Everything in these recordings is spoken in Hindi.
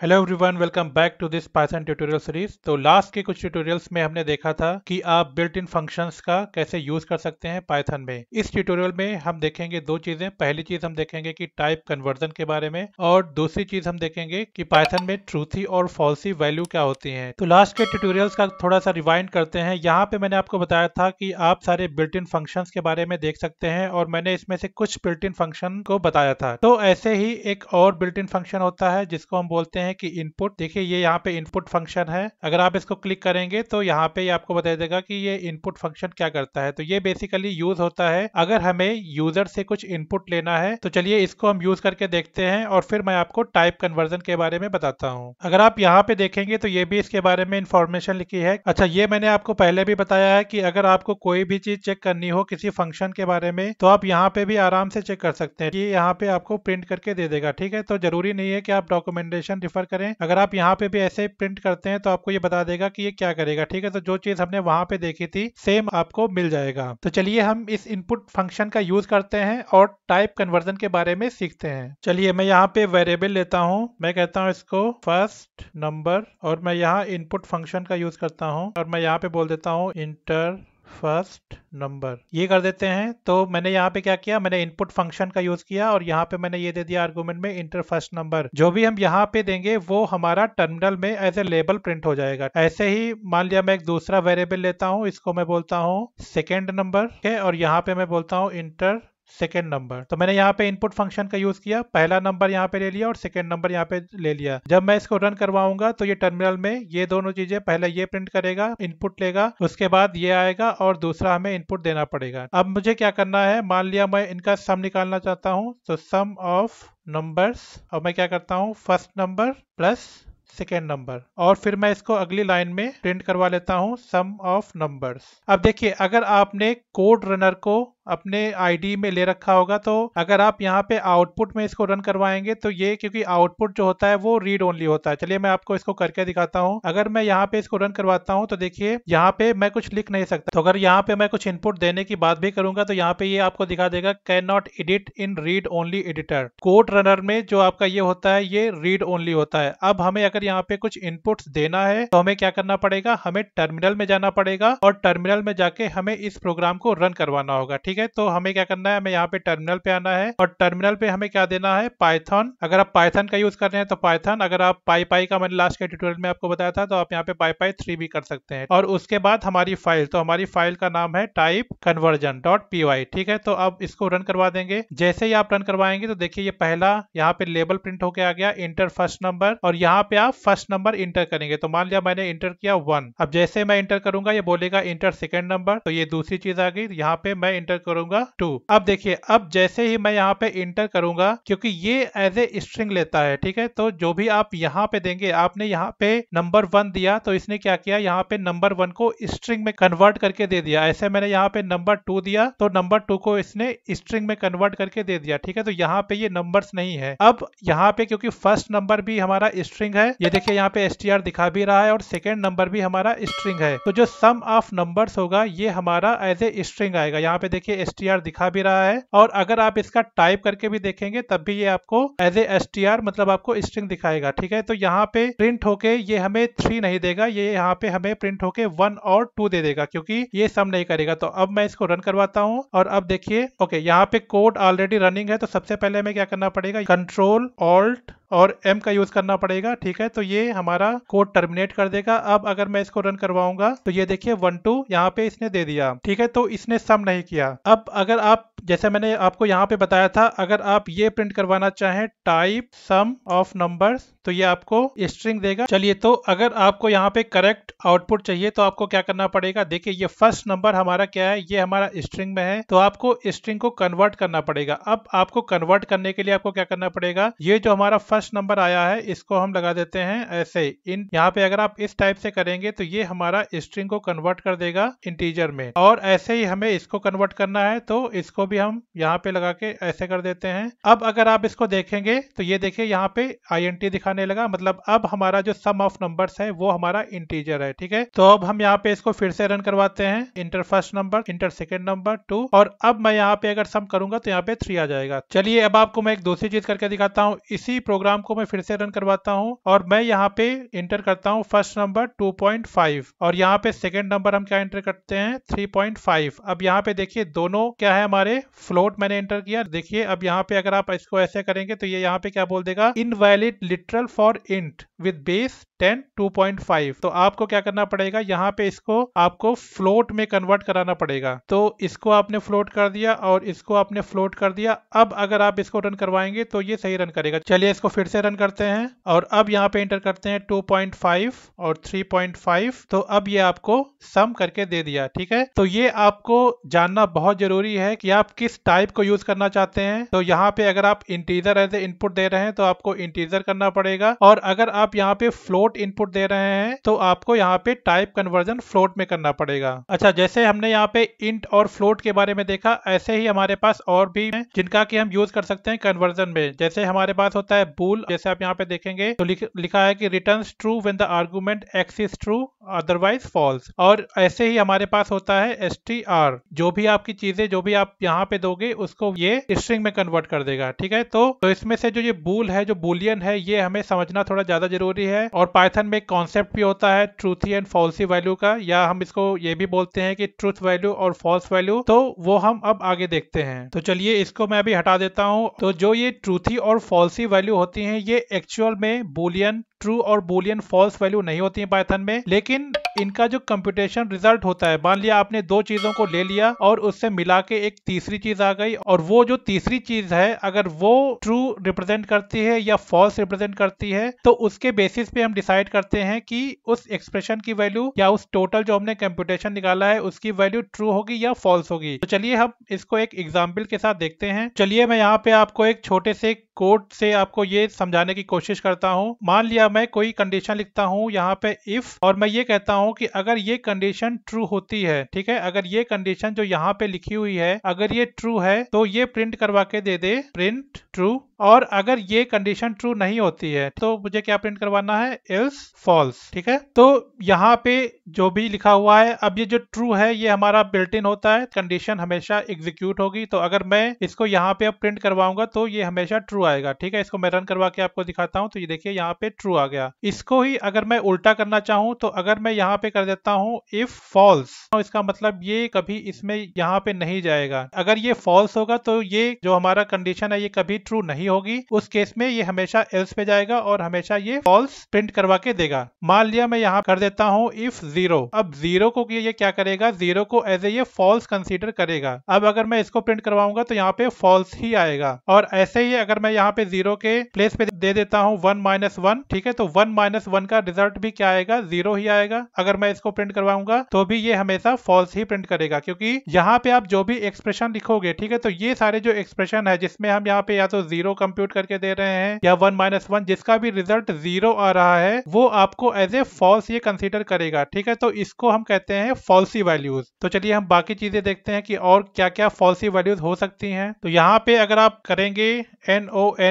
Hello everyone, welcome back to this Python tutorial series. तो लास्ट के कुछ ट्यूटोरियल्स में हमने देखा था कि आप बिल्ट इन फंक्शंस का कैसे यूज कर सकते हैं पाइथन में। इस ट्यूटोरियल में हम देखेंगे दो चीजें। पहली चीज हम देखेंगे कि टाइप कन्वर्जन के बारे में, और दूसरी चीज हम देखेंगे कि पाइथन में ट्रूथी और फॉल्सी वैल्यू क्या होती है। तो लास्ट के ट्यूटोरियल्स का थोड़ा सा रिवाइंड करते हैं। यहाँ पे मैंने आपको बताया था कि आप सारे बिल्ट इन फंक्शंस के बारे में देख सकते हैं, और मैंने इसमें से कुछ बिल्ट इन फंक्शन को बताया था। तो ऐसे ही एक और बिल्ट इन फंक्शन होता है जिसको हम बोलते हैं कि इनपुट। देखिए ये यहाँ पे इनपुट फंक्शन है। अगर आप इसको क्लिक करेंगे तो यहाँ पे आपको बता देगा कि ये इनपुट फंक्शन क्या करता है। तो ये बेसिकली यूज होता है अगर हमें यूजर से कुछ इनपुट लेना है। तो चलिए इसको हम यूज करके देखते हैं, और फिर मैं आपको टाइप कन्वर्जन के बारे में बताता हूँ। अगर आप यहाँ पे देखेंगे तो ये भी इसके बारे में इंफॉर्मेशन लिखी है। अच्छा, ये मैंने आपको पहले भी बताया है कि अगर आपको कोई भी चीज चेक करनी हो किसी फंक्शन के बारे में, तो आप यहाँ पे भी आराम से चेक कर सकते हैं। ये यहाँ पे आपको प्रिंट करके दे देगा। ठीक है, तो जरूरी नहीं है कि आप डॉक्यूमेंटेशन रिफर करें। अगर आप यहाँ पे भी ऐसे प्रिंट करते हैं तो आपको ये बता देगा कि ये क्या करेगा। ठीक है, तो जो चीज हमने वहां पे देखी थी सेम आपको मिल जाएगा। तो चलिए हम इस इनपुट फंक्शन का यूज करते हैं और टाइप कन्वर्जन के बारे में सीखते हैं। चलिए मैं यहाँ पे वेरिएबल लेता हूँ। मैं कहता हूँ इसको फर्स्ट नंबर, और मैं यहाँ इनपुट फंक्शन का यूज करता हूँ, और मैं यहाँ पे बोल देता हूँ इंटर फर्स्ट नंबर। ये कर देते हैं। तो मैंने यहाँ पे क्या किया, मैंने इनपुट फंक्शन का यूज किया, और यहाँ पे मैंने ये दे दिया आर्गुमेंट में इंटर फर्स्ट नंबर। जो भी हम यहाँ पे देंगे वो हमारा टर्मिनल में एज ए लेबल प्रिंट हो जाएगा। ऐसे ही मान लिया मैं एक दूसरा वेरिएबल लेता हूँ, इसको मैं बोलता हूँ सेकेंड नंबर, और यहाँ पे मैं बोलता हूँ इंटर सेकेंड नंबर। तो मैंने यहाँ पे इनपुट फंक्शन का यूज किया, पहला नंबर यहाँ पे ले लिया और सेकेंड नंबर यहाँ पे ले लिया। जब मैं इसको रन करवाऊंगा तो ये टर्मिनल में ये दोनों चीजें, पहले ये प्रिंट करेगा, इनपुट लेगा, उसके बाद ये आएगा और दूसरा हमें इनपुट देना पड़ेगा। अब मुझे क्या करना है, मान लिया मैं इनका सम निकालना चाहता हूँ, तो सम ऑफ नंबर्स, और मैं क्या करता हूँ first number plus second number, और फिर मैं इसको अगली लाइन में प्रिंट करवा लेता हूँ सम ऑफ नंबर्स। अब देखिए अगर आपने कोड रनर को अपने आईडी में ले रखा होगा, तो अगर आप यहाँ पे आउटपुट में इसको रन करवाएंगे तो ये, क्योंकि आउटपुट जो होता है वो रीड ओनली होता है। चलिए मैं आपको इसको करके दिखाता हूँ। अगर मैं यहाँ पे इसको रन करवाता हूँ तो देखिए यहाँ पे मैं कुछ लिख नहीं सकता। तो अगर यहाँ पे मैं कुछ इनपुट देने की बात भी करूंगा तो यहाँ पे ये आपको दिखा देगा can not edit in read only editor. Code runner में जो आपका ये होता है ये रीड ओनली होता है। अब हमें अगर यहाँ पे कुछ इनपुट्स देना है तो हमें क्या करना पड़ेगा, हमें टर्मिनल में जाना पड़ेगा, और टर्मिनल में जाके हमें इस प्रोग्राम को रन करवाना होगा। ठीक है, तो हमें क्या करना है, हमें यहाँ पे टर्मिनल पे आना है, और टर्मिनल पे हमें क्या देना है, पाइथन। अगर आप पाइथन का यूज कर रहे हैं तो पाइथन, अगर आप पाई का मैंने लास्ट के ट्यूटोरियल में आपको बताया था तो आप यहाँ पे पाई 3 भी कर सकते हैं। और उसके बाद हमारी फाइल, तो हमारी फाइल का नाम है टाइप कन्वर्जन डॉट py। ठीक है, तो अब इसको रन करवा देंगे। जैसे ही आप रन करवाएंगे तो देखिए ये पहला यहाँ पे लेबल प्रिंट होके आ गया इंटर फर्स्ट नंबर, और यहाँ पे आप फर्स्ट नंबर इंटर करेंगे। तो मान लिया मैंने इंटर किया 1। अब जैसे मैं इंटर करूंगा ये बोलेगा इंटर सेकेंड नंबर, तो ये दूसरी चीज आ गई। यहाँ पे मैं इंटर करूंगा 2। अब देखिए अब जैसे ही मैं यहाँ पे इंटर करूंगा, क्योंकि ये एज ए स्ट्रिंग लेता है, ठीक है, तो जो भी आप यहाँ पे देंगे, आपने यहाँ पे नंबर 1 दिया तो इसने क्या किया, यहाँ पे नंबर 1 को स्ट्रिंग में कन्वर्ट करके दे दिया। ऐसे मैंने यहाँ पे नंबर 2 दिया तो नंबर 2 को इसने स्ट्रिंग में कन्वर्ट करके दे दिया। ठीक है, तो यहाँ पे ये नंबर्स नहीं है। अब यहाँ पे क्योंकि फर्स्ट नंबर भी हमारा स्ट्रिंग है, ये देखिए यहाँ पे str दिखा भी रहा है, और सेकेंड नंबर भी हमारा स्ट्रिंग है, तो जो सम ऑफ नंबर्स होगा ये हमारा एज ए स्ट्रिंग आएगा। यहाँ पे देखिए str दिखा भी रहा है, और अगर आप इसका टाइप करके भी देखेंगे तब भी ये आपको एज ए str मतलब आपको स्ट्रिंग दिखाएगा। ठीक है, तो यहाँ पे प्रिंट होके ये हमें 3 नहीं देगा, ये यहाँ पे हमें प्रिंट होके 1 और 2 दे देगा, क्योंकि ये सम नहीं करेगा। तो अब मैं इसको रन करवाता हूँ, और अब देखिए ओके यहाँ पे कोड ऑलरेडी रनिंग है। तो सबसे पहले हमें क्या करना पड़ेगा, कंट्रोल ऑल्ट और M का यूज करना पड़ेगा। ठीक है, तो ये हमारा कोड टर्मिनेट कर देगा। अब अगर मैं इसको रन करवाऊंगा तो ये देखिए 1 2 यहाँ पे इसने दे दिया। ठीक है, तो इसने सम नहीं किया। अब अगर आप, जैसे मैंने आपको यहाँ पे बताया था, अगर आप ये प्रिंट करवाना चाहें टाइप सम ऑफ नंबर्स, तो ये आपको स्ट्रिंग देगा। चलिए, तो अगर आपको यहाँ पे करेक्ट आउटपुट चाहिए तो आपको क्या करना पड़ेगा, देखिए ये फर्स्ट नंबर हमारा क्या है, ये हमारा स्ट्रिंग में है, तो आपको स्ट्रिंग को कन्वर्ट करना पड़ेगा। अब आपको कन्वर्ट करने के लिए आपको क्या करना पड़ेगा, ये जो हमारा फर्स्ट नंबर आया है इसको हम लगा देते हैं ऐसे इन, यहाँ पे अगर आप इस टाइप से करेंगे तो ये हमारा स्ट्रिंग को कन्वर्ट कर देगा इंटीजर में, और ऐसे ही हमें इसको कन्वर्ट करना है तो इसको भी हम यहाँ पे लगा के ऐसे कर देते हैं। अब अगर आप इसको देखेंगे तो ये देखिए यहाँ पे INT दिखा दिखाने लगा, मतलब अब हमारा जो सम ऑफ नंबर्स है वो हमारा इंटीजर है। ठीक है, तो अब हम यहाँ पे इसको फिर से रन करवाते हैं, inter first number, inter second number 2, और अब मैं यहाँ पे अगर सम करूंगा तो यहाँ पे 3 आ जाएगा। चलिए अब आपको मैं एक दूसरी चीज करके दिखाता हूँ। इसी प्रोग्राम को मैं फिर से रन करवाता हूँ और मैं यहाँ पे इंटर करता हूँ फर्स्ट नंबर 2.5 और यहाँ पे सेकेंड नंबर हम क्या एंटर करते हैं 3.5। अब यहाँ पे देखिए दोनों क्या है हमारे फ्लोट मैंने एंटर किया। देखिए अब यहाँ पे अगर आप इसको ऐसे करेंगे तो ये यहाँ पे क्या बोल देगा, invalid literal for int with base 10 2.5। तो आपको क्या करना पड़ेगा, यहाँ पे इसको आपको फ्लोट में कन्वर्ट कराना पड़ेगा। तो इसको आपने फ्लोट कर दिया और इसको आपने फ्लोट कर दिया। अब अगर आप इसको रन करवाएंगे तो ये सही रन करेगा। चलिए इसको फिर से रन करते हैं और अब यहाँ पे एंटर करते हैं 2.5 और 3.5। तो अब ये आपको सम करके दे दिया। ठीक है, तो ये आपको जानना बहुत जरूरी है कि आप किस टाइप को यूज करना चाहते हैं। तो यहाँ पे अगर आप इंटीजर एज ए इनपुट दे रहे हैं तो आपको इंटीजर करना पड़ेगा, और अगर आप यहाँ पे फ्लोट इनपुट दे रहे हैं तो आपको यहाँ पे टाइप कन्वर्जन फ्लोट में करना पड़ेगा। अच्छा, जैसे हमने यहाँ पे इंट और फ्लोट के बारे में देखा, ऐसे ही हमारे पास और भी हैं जिनका कि हम यूज कर सकते हैं कन्वर्जन में। जैसे हमारे पास होता है बूल, जैसे आप यहाँ पे देखेंगे तो लिखा है कि returns true when the argument x is true otherwise false. और ऐसे ही हमारे पास होता है str, जो भी आपकी चीजें जो भी आप यहाँ पे दोगे उसको ये स्ट्रिंग में कन्वर्ट कर देगा। ठीक है, तो इसमें से जो ये बूल है, जो बूलियन है, ये हमें समझना थोड़ा ज्यादा जरूरी है। और पाइथन में एक कॉन्सेप्ट भी होता है ट्रूथी एंड फॉल्सी वैल्यू का, या हम इसको ये भी बोलते हैं कि ट्रूथ वैल्यू और फॉल्स वैल्यू। तो वो हम अब आगे देखते हैं। तो चलिए इसको मैं अभी हटा देता हूँ। तो जो ये ट्रूथी और फॉल्सी वैल्यू होती हैं, ये एक्चुअल में बूलियन ट्रू और बूलियन फॉल्स वैल्यू नहीं होती है पाइथन में, लेकिन इनका जो कंप्यूटेशन रिजल्ट होता है, मान लिया आपने दो चीजों को ले लिया और उससे मिला के एक तीसरी चीज आ गई, और वो जो तीसरी चीज है अगर वो ट्रू रिप्रेजेंट करती है या फॉल्स रिप्रेजेंट करती है, तो उसके बेसिस पे हम डिसाइड करते हैं कि उस एक्सप्रेशन की वैल्यू या उस टोटल जो हमने कंप्यूटेशन निकाला है उसकी वैल्यू ट्रू होगी या फॉल्स होगी। तो चलिए हम इसको एक एग्जाम्पल के साथ देखते हैं। चलिए मैं यहाँ पे आपको एक छोटे से कोड से आपको ये समझाने की कोशिश करता हूँ। मान लिया मैं कोई कंडीशन लिखता हूँ यहाँ पे इफ, और मैं ये कहता हूँ कि अगर ये कंडीशन ट्रू होती है, ठीक है, अगर ये कंडीशन जो यहाँ पे लिखी हुई है अगर ये ट्रू है तो ये प्रिंट करवा के दे दे प्रिंट ट्रू, और अगर ये कंडीशन ट्रू नहीं होती है तो मुझे क्या प्रिंट करवाना है, एल्स फॉल्स। ठीक है, तो यहाँ पे जो भी लिखा हुआ है, अब ये जो ट्रू है ये हमारा बिल्ट इन होता है, कंडीशन हमेशा एग्जीक्यूट होगी। तो अगर मैं इसको यहाँ पे अब प्रिंट करवाऊंगा तो ये हमेशा ट्रू आएगा। ठीक है, इसको मैं रन करवा के आपको दिखाता हूँ। तो ये देखिए यहाँ पे ट्रू आ गया। इसको ही अगर मैं उल्टा करना चाहूँ तो अगर मैं यहाँ पे कर देता हूँ इफ फॉल्स, तो इसका मतलब ये कभी इसमें यहाँ पे नहीं जाएगा। अगर ये फॉल्स होगा तो ये जो हमारा कंडीशन है ये कभी ट्रू नहीं होगी, उस केस में ये हमेशा एल्स पे जाएगा और हमेशा ये फॉल्स प्रिंट करवा के देगा। मान लिया मैं यहाँ कर देता हूँ इफ जीरो, अब जीरो को ये क्या करेगा, जीरो को एज ए ये फॉल्स कंसीडर करेगा। अब अगर मैं इसको प्रिंट करवाऊंगा तो यहाँ पे फॉल्स ही आएगा। और ऐसे ही अगर मैं यहाँ पे जीरो के प्लेस पे दे देता हूँ 1 - 1, ठीक है, तो 1 - 1 का रिजल्ट भी क्या आएगा, जीरो ही आएगा। अगर मैं इसको प्रिंट करवाऊंगा तो भी ये हमेशा फॉल्स ही प्रिंट करेगा, क्योंकि यहाँ पे आप जो भी एक्सप्रेशन लिखोगे, ठीक है, तो ये सारे जो एक्सप्रेशन है जिसमें हम यहाँ पे या तो जीरो कंप्यूट करके दे रहे हैं या 1 - 1, जिसका भी रिजल्ट जीरो आ रहा है वो आपको एज ए फॉल्स ये कंसीडर करेगा। ठीक है, तो इसको हम कहते हैं फॉल्सी वैल्यूज। तो चलिए हम बाकी चीजें देखते हैं कि और क्या क्या फॉल्सी वैल्यूज हो सकती हैं। तो यहाँ पे अगर आप करेंगे NONE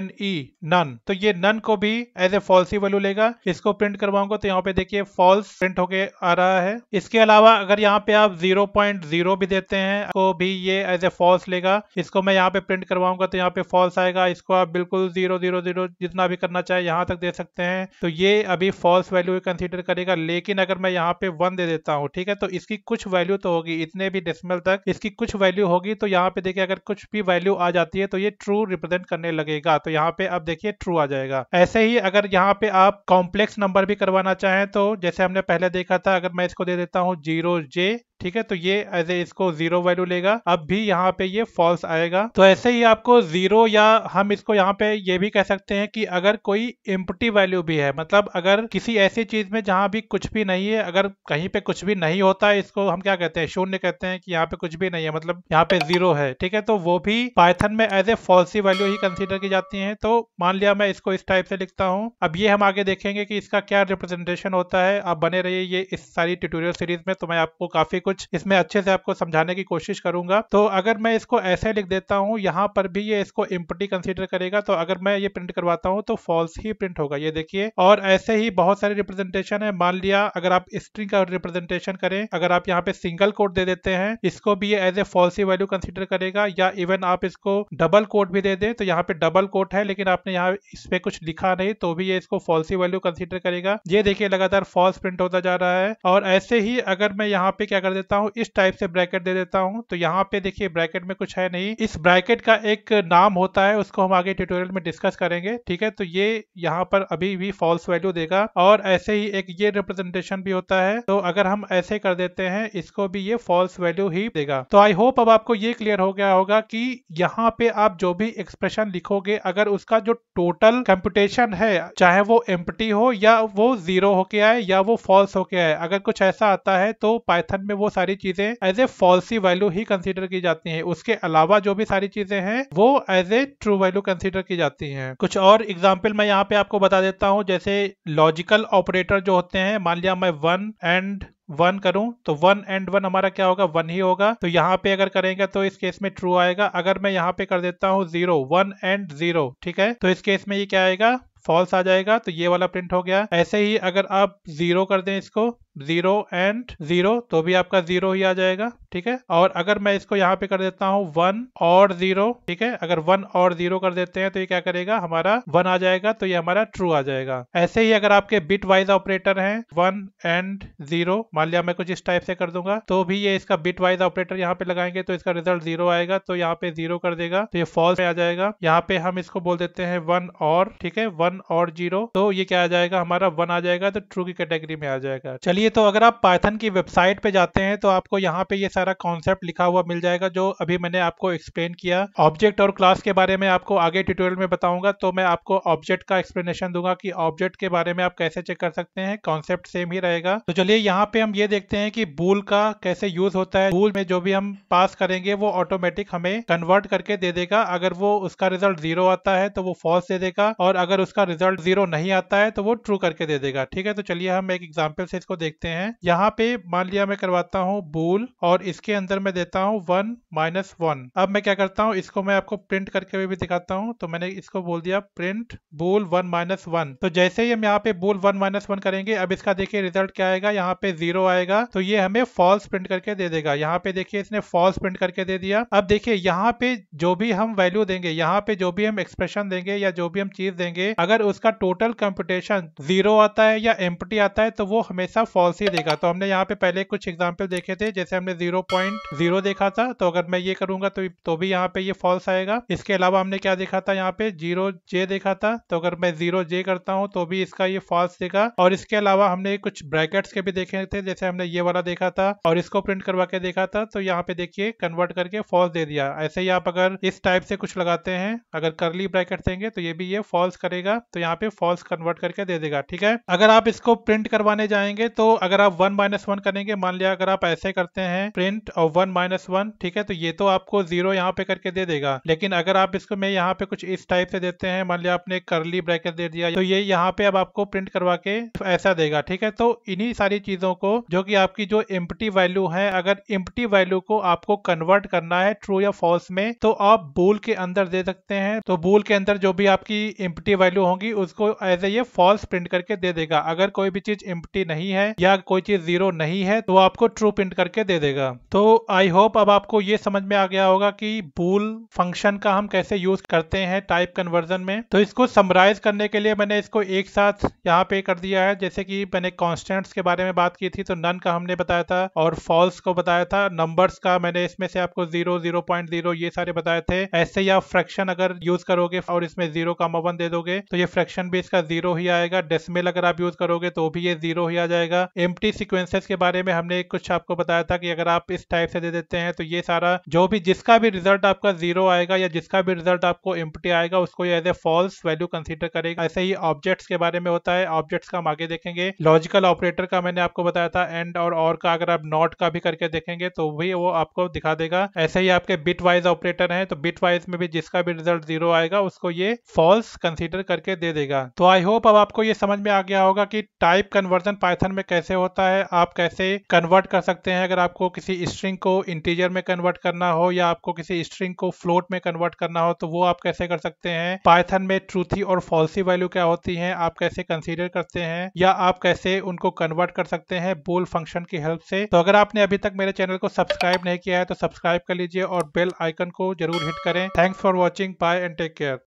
नन, तो ये नन को भी एज ए फॉल्सी वैल्यू लेगा। इसको प्रिंट करवाऊंगा तो यहाँ पे देखिए फॉल्स प्रिंट होके आ रहा है। इसके अलावा अगर यहाँ पे आप 0.0 भी देते हैं तो भी ये एज ए फॉल्स लेगा। इसको मैं यहाँ पे प्रिंट करवाऊंगा तो यहाँ पे फॉल्स आएगा। इसको आप बिल्कुल 000 जितना भी करना चाहे यहाँ तक दे सकते हैं, तो ये अभी फॉल्स वैल्यू कंसीडर करेगा। लेकिन अगर मैं यहाँ पे 1 दे देता हूँ, ठीक है, तो इसकी कुछ वैल्यू तो होगी, इतने भी डेसिमल तक इसकी कुछ वैल्यू होगी। तो यहाँ पे देखिए अगर कुछ भी वैल्यू आ जाती है तो ये ट्रू रिप्रेजेंट करने लगेगा। तो यहाँ पे अब देखिए ट्रू आ जाएगा। ऐसे ही अगर यहाँ पे आप कॉम्प्लेक्स नंबर भी करवाना चाहें तो जैसे हमने पहले देखा था, अगर मैं इसको दे देता हूँ 0J, ठीक है, तो ये एज ए इसको जीरो वैल्यू लेगा। अब भी यहाँ पे ये फॉल्स आएगा। तो ऐसे ही आपको जीरो, या हम इसको यहाँ पे ये भी कह सकते हैं कि अगर कोई एम्प्टी वैल्यू भी है, मतलब अगर किसी ऐसी चीज में जहाँ भी कुछ भी नहीं है, अगर कहीं पे कुछ भी नहीं होता है, इसको हम क्या कहते हैं, शून्य कहते हैं, कि यहाँ पे कुछ भी नहीं है, मतलब यहाँ पे जीरो है। ठीक है, तो वो भी पाइथन में एज ए फॉल्सी वैल्यू ही कंसीडर की जाती है। तो मान लिया मैं इसको इस टाइप से लिखता हूँ। अब ये हम आगे देखेंगे कि इसका क्या रिप्रेजेंटेशन होता है। आप बने रहिए ये इस सारी ट्यूटोरियल सीरीज में, तो मैं आपको काफी कुछ इसमें अच्छे से आपको समझाने की कोशिश करूंगा। तो अगर मैं इसको ऐसे लिख देता हूँ, यहाँ पर भी ये इसको एम्प्टी कंसीडर करेगा, तो अगर मैं ये प्रिंट करवाता हूँ तो फॉल्स ही प्रिंट होगा, ये देखिए। और ऐसे ही बहुत सारे रिप्रेजेंटेशन है। मान लिया अगर आप स्ट्रिंग का रिप्रेजेंटेशन करें, अगर आप यहाँ पे सिंगल कोट दे देते हैं, इसको भी ये एज ए फॉल्स ही वैल्यू कंसीडर करेगा, या इवन आप इसको डबल कोट भी दे दें, तो यहाँ पे डबल कोट है लेकिन आपने यहाँ इस पे कुछ लिखा नहीं, तो भी ये इसको फॉल्स ही वैल्यू कंसीडर करेगा। ये देखिए लगातार फॉल्स प्रिंट होता जा रहा है। और ऐसे ही अगर मैं यहाँ पे क्या कर देता हूँ, इस टाइप से ब्रैकेट दे देता हूँ, तो यहाँ पे देखिए ब्रैकेट में कुछ है नहीं, इस ब्रैकेट का एक नाम होता है, उसको हम आगे ट्यूटोरियल में डिस्कस करेंगे, ठीक है। तो ये यहाँ पर अभी भी फॉल्स वैल्यू देगा। और ऐसे ही एक ये रिप्रेजेंटेशन भी होता है, तो अगर हम ऐसे कर देते हैं, इसको भी ये फॉल्स वैल्यू ही देगा। तो आई होप अब आपको ये क्लियर हो गया होगा कि यहाँ पे आप जो भी एक्सप्रेशन लिखोगे, अगर उसका जो टोटल कंप्यूटेशन है, चाहे वो एम्प्टी हो या वो जीरो होके आए या वो फॉल्स होके आए, अगर कुछ ऐसा आता है तो पाइथन में वो सारी चीजें एज ए फॉल्स वैल्यू ही कंसीडर की जाती हैं। उसके अलावा जो भी सारी चीजें हैं वो as a true value consider की जाती हैं। कुछ और एग्जांपल मैं यहाँ पे आपको बता देता हूँ, जैसे लॉजिकल ऑपरेटर जो होते हैं, मान लिया मैं 1 एंड 1 करूं, तो 1 एंड 1 हमारा क्या होगा, 1 ही होगा। तो यहाँ पे अगर करेंगे तो इस केस में ट्रू आएगा। अगर मैं यहाँ पे कर देता हूँ 0, 1 एंड 0, ठीक है, तो इस केस में ये क्या आएगा, फॉल्स आ जाएगा, तो ये वाला प्रिंट हो गया। ऐसे ही अगर आप 0 कर दें इसको, 0 एंड 0, तो भी आपका 0 ही आ जाएगा, ठीक है। और अगर मैं इसको यहाँ पे कर देता हूँ 1 और 0, ठीक है, अगर 1 और 0 कर देते हैं तो ये क्या करेगा, हमारा 1 आ जाएगा, तो ये हमारा ट्रू आ जाएगा। ऐसे ही अगर आपके बिट वाइज ऑपरेटर हैं, 1 एंड 0, मान लिया मैं कुछ इस टाइप से कर दूंगा, तो भी ये इसका बिट वाइज ऑपरेटर यहाँ पे लगाएंगे तो इसका रिजल्ट 0 आएगा, तो यहाँ पे 0 कर देगा, तो ये फॉल्स आ जाएगा। यहाँ पे हम इसको बोल देते हैं 1 और, ठीक है, 1 और 0, तो ये क्या आ जाएगा, हमारा 1 आ जाएगा, तो ट्रू की कैटेगरी में आ जाएगा। चलिए, तो अगर आप पाइथन की वेबसाइट पे जाते हैं तो आपको यहाँ पे ये सारा कॉन्सेप्ट लिखा हुआ मिल जाएगा जो अभी मैंने आपको एक्सप्लेन किया। ऑब्जेक्ट और क्लास के बारे में आपको आगे ट्यूटोरियल में बताऊंगा, तो मैं आपको ऑब्जेक्ट का एक्सप्लेनेशन दूंगा कि ऑब्जेक्ट के बारे में आप कैसे चेक कर सकते हैं, कॉन्सेप्ट सेम ही रहेगा। तो चलिए यहाँ पे हम ये देखते हैं कि बूल का कैसे यूज होता है। बूल में जो भी हम पास करेंगे वो ऑटोमेटिक हमें कन्वर्ट करके दे देगा। अगर वो उसका रिजल्ट 0 आता है तो वो फॉल्स दे देगा, और अगर उसका रिजल्ट 0 नहीं आता है तो वो ट्रू करके दे देगा, ठीक है। तो चलिए हम एक एग्जाम्पल से इसको देखते हैं। यहाँ पे मान लिया मैं करवाता हूँ बूल, और इसके अंदर मैं देता हूँ 1 माइनस 1। अब मैं क्या करता हूँ, इसको मैं आपको प्रिंट करके भी दिखाता हूँ। तो मैंने इसको बोल दिया प्रिंट बूल 1 माइनस 1। तो जैसे ही हम यहाँ पे बूल 1 माइनस 1 करेंगे, अब इसका देखिए रिजल्ट क्या आएगा, यहाँ पे 0 आएगा, तो ये हमें फॉल्स प्रिंट करके दे देगा। यहाँ पे देखिए इसने फॉल्स प्रिंट करके दे दिया। अब देखिए यहाँ पे जो भी हम वैल्यू देंगे, यहाँ पे जो भी हम एक्सप्रेशन देंगे या जो भी हम चीज देंगे, अगर उसका टोटल कंप्यूटेशन 0 आता है या एम्प्टी आता है तो वो हमेशा फॉल्स ही देगा। तो हमने यहाँ पे पहले कुछ एग्जांपल देखे थे, जैसे हमने 0.0 देखा था, तो अगर मैं ये करूंगा तो भी यहाँ पे ये फॉल्स आएगा। इसके अलावा हमने क्या देखा था, यहाँ पे 0j देखा था, तो अगर मैं 0j करता हूँ तो भी इसका ये फॉल्स देगा। और इसके अलावा हमने कुछ ब्रैकेट्स के भी देखे थे, जैसे हमने ये वाला देखा था और इसको प्रिंट करवा के देखा था, तो यहाँ पे देखिए कन्वर्ट करके फॉल्स दे दिया। ऐसे ही आप अगर इस टाइप से कुछ लगाते हैं, अगर करली ब्रैकेट देंगे तो ये भी ये फॉल्स करेगा, तो यहाँ पे फॉल्स कन्वर्ट करके दे देगा, ठीक है। अगर आप इसको प्रिंट करवाने जाएंगे तो अगर आप 1 माइनस 1 करेंगे, मान लिया अगर आप ऐसे करते हैं प्रिंट और 1 माइनस 1, ठीक है, तो ये तो आपको 0 यहाँ पे करके दे देगा। लेकिन अगर आप इसको मैं यहाँ पे कुछ इस टाइप से देते हैं, मान लिया आपने करली ब्रैकेट दे दिया, तो ये यहाँ पे अब आपको प्रिंट करवा के ऐसा देगा, ठीक है। तो इन्हीं सारी चीजों को, जो कि आपकी जो एम्प्टी वैल्यू है, अगर एम्प्टी वैल्यू को आपको कन्वर्ट करना है ट्रू या फॉल्स में, तो आप बूल के अंदर दे सकते हैं। तो बूल के अंदर जो भी आपकी एम्प्टी वैल्यू होगी उसको एज ए ये फॉल्स प्रिंट करके दे देगा। अगर कोई भी चीज एम्प्टी नहीं है या कोई चीज 0 नहीं है तो आपको ट्रू प्रिंट करके दे देगा। तो आई होप अब आपको ये समझ में आ गया होगा कि बूल फंक्शन का हम कैसे यूज करते हैं टाइप कन्वर्जन में। तो इसको समराइज करने के लिए मैंने इसको एक साथ यहाँ पे कर दिया है। जैसे कि मैंने कॉन्स्टेंट्स के बारे में बात की थी, तो नन का हमने बताया था और फॉल्स को बताया था। नंबर्स का मैंने इसमें से आपको 0, 0.0 ये सारे बताए थे। ऐसे ही आप फ्रैक्शन अगर यूज करोगे और इसमें 0,1 दे दोगे तो ये फ्रैक्शन भी इसका 0 ही आएगा। डेसिमल अगर आप यूज करोगे तो भी ये 0 ही आ जाएगा। एम्प्टी सीक्वेंसेस के बारे में हमने कुछ आपको बताया था कि अगर आप इस टाइप से दे देते हैं तो ये सारा जो भी जिसका भी रिजल्ट आपका 0 आएगा या जिसका भी रिजल्ट आपको एम्प्टी आएगा उसको ये as a false value consider करेगा। ऐसे ही ऑब्जेक्ट्स के बारे में होता है, ऑब्जेक्ट्स का हम आगे देखेंगे। लॉजिकल ऑपरेटर का मैंने आपको बताया था, एंड और का अगर आप नॉट का भी करके देखेंगे तो भी वो आपको दिखा देगा। ऐसे ही आपके बिट वाइज ऑपरेटर हैं, तो बिट वाइज में भी जिसका भी रिजल्ट 0 आएगा उसको ये फॉल्स कंसीडर करके करके दे देगा। तो आई होप अब आपको ये समझ में आ गया होगा कि टाइप कन्वर्जन पाइथन में कैसे होता है, आप कैसे कन्वर्ट कर सकते हैं। अगर आपको किसी स्ट्रिंग को इंटीजर में कन्वर्ट करना हो या आपको किसी स्ट्रिंग को फ्लोट में कन्वर्ट करना हो तो वो आप कैसे कर सकते हैं। पाइथन में ट्रूथी और फॉल्सी वैल्यू क्या होती हैं, आप कैसे कंसीडर करते हैं, या आप कैसे उनको कन्वर्ट कर सकते हैं बूल फंक्शन की हेल्प से। तो अगर आपने अभी तक मेरे चैनल को सब्सक्राइब नहीं किया है तो सब्सक्राइब कर लीजिए और बेल आइकन को जरूर हिट करें। Thanks for watching, bye and take care.